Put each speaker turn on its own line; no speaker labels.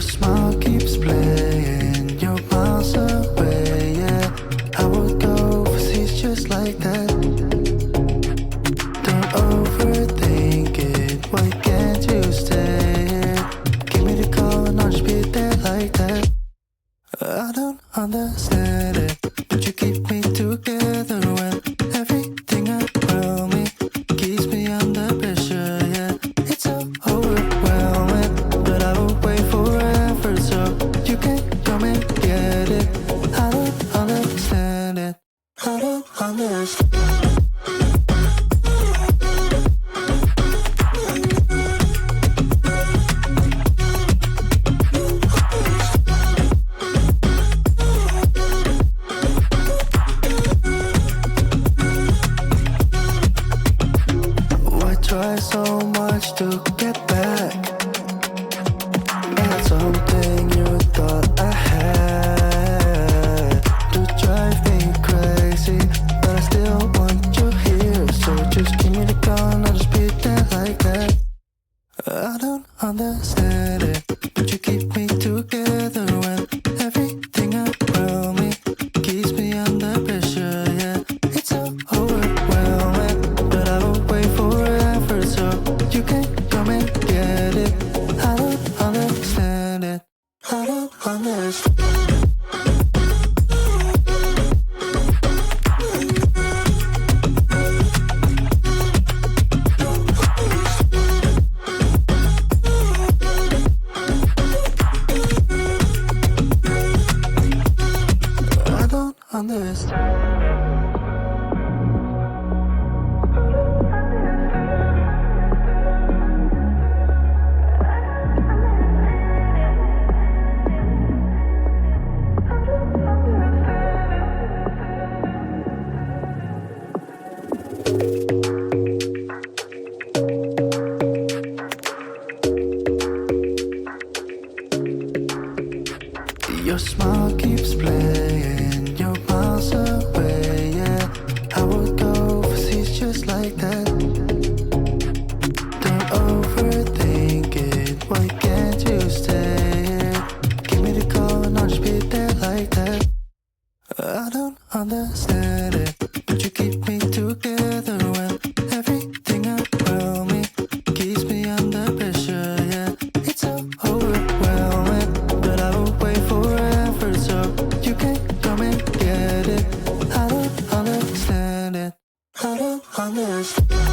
smile keeps playing, you're miles away, yeah. I would go overseas just like that. Don't overthink it, why can't you stay here? Give me the call and I'll just be there like that. I don't understand it, but you keep me together when everything around me keeps me under pressure, yeah. It's so overwhelming, but I will wait forever so you can come and get it. I don't understand it, I don't understand. Try so much to get back. That's something you thought I had to drive me crazy, but I still want you here. So just give me the call and I'll just be there like that. I don't understand it, but you keep me together when everything around me keeps me under pressure, yeah. It's so overwhelming, but I will wait forever so you can come and get it. I don't understand it, I don't understand. I don't understand. Your smile keeps playing, you're miles away, yeah. I would go overseas just like that. Don't overthink it, why can't you stay here? Give me the call and I'll just be there like that. I don't understand it, but you keep me together when everything around me keeps me under pressure, yeah. It's so overwhelming, but I will wait forever so you can come and get it. I don't understand it, I don't understand.